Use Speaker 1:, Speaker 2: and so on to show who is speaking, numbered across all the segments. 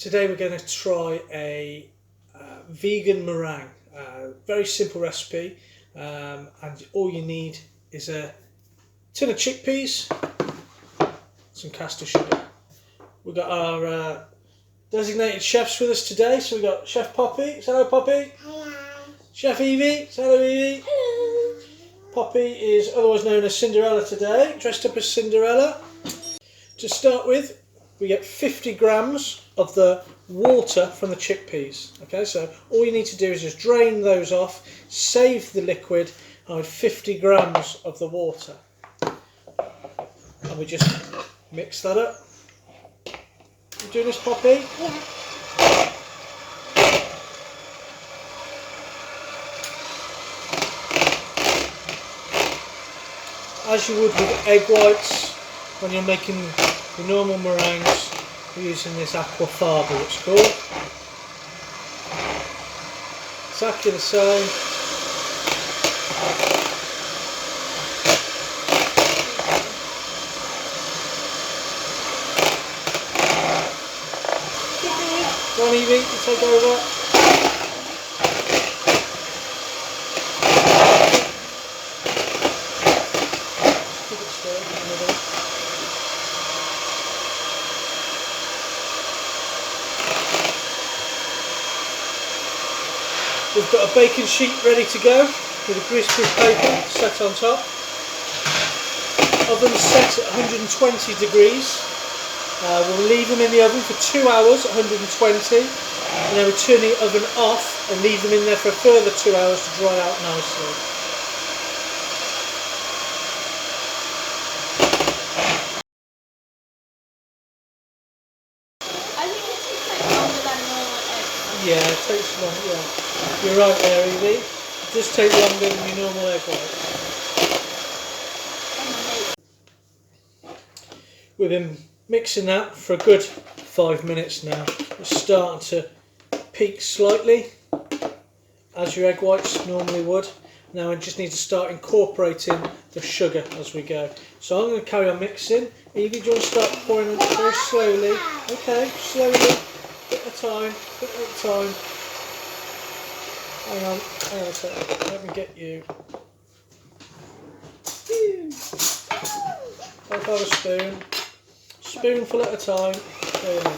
Speaker 1: Today we're going to try a vegan meringue. Very simple recipe, and all you need is a tin of chickpeas, some caster sugar. We've got our designated chefs with us today, so we've got Chef Poppy. Say hello, Poppy.
Speaker 2: Hello.
Speaker 1: Chef Evie. Say hello, Evie.
Speaker 2: Hello.
Speaker 1: Poppy is otherwise known as Cinderella today, dressed up as Cinderella. To start with, we get 50 grams of the water from the chickpeas. Okay, so all you need to do is just drain those off, save the liquid, and with 50 grams of the water. And we just mix that up. You doing this, Poppy?
Speaker 2: Yeah.
Speaker 1: As you would with egg whites, when you're making the normal meringues, we're using this aquafaba, it's called. Exactly the same. Go on, Evie, you take over. Keep it stirred in the middle. We've got a baking sheet ready to go with a greaseproof paper set on top. Oven set at 120 degrees. We'll leave them in the oven for 2 hours at 120, and then we turn the oven off and leave them in there for a further 2 hours to dry out nicely.
Speaker 2: I think this will take longer than normal egg.
Speaker 1: Yeah, it takes long, yeah. You're right there, Evie. It does take longer than your normal egg whites. We've been mixing that for a good 5 minutes now. It's starting to peak slightly, as your egg whites normally would. Now I just need to start incorporating the sugar as we go. So I'm going to carry on mixing. Evie, do you want to start pouring it very slowly? Okay, slowly, bit at a time, bit at a time. Hang on a second, let me get you. I'll have a spoon. Spoonful at a time. There we go.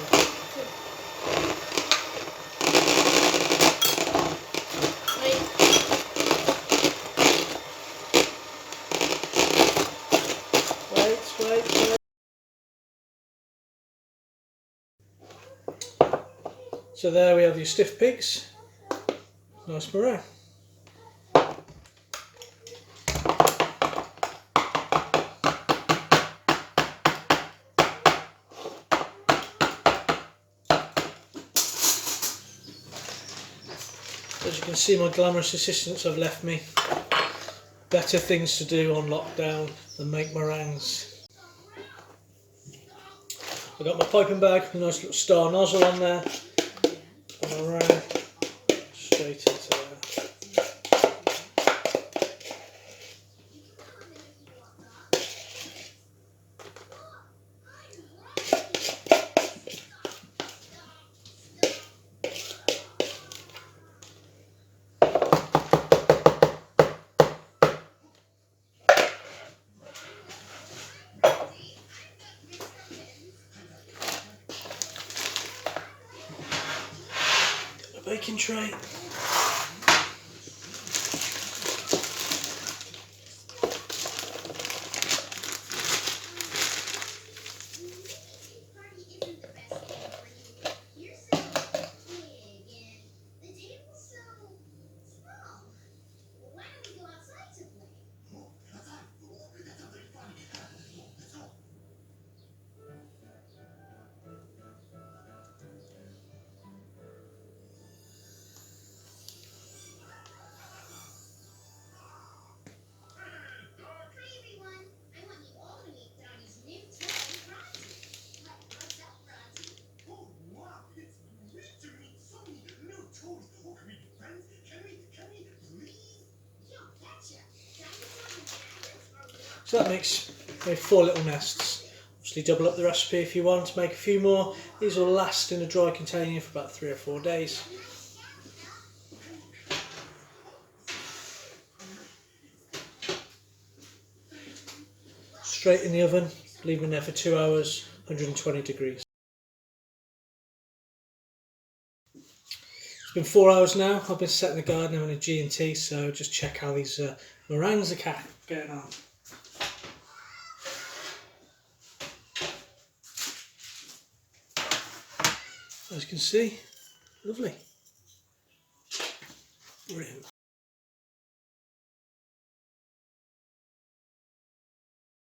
Speaker 1: Wait. So there we have your stiff peaks. Nice meringue. As you can see, my glamorous assistants have left me better things to do on lockdown than make meringues. I've got my piping bag with a nice little star nozzle on there. And my meringue straight into there. Baking tray. So that makes 4 little nests. Just Obviously double up the recipe if you want to make a few more. These will last in a dry container for about 3 or 4 days. Straight in the oven, leave them there for 2 hours, 120 degrees. It's been 4 hours now. I've been sat in the garden having a G&T, so just check how these meringues are getting on. As you can see, lovely. Brilliant.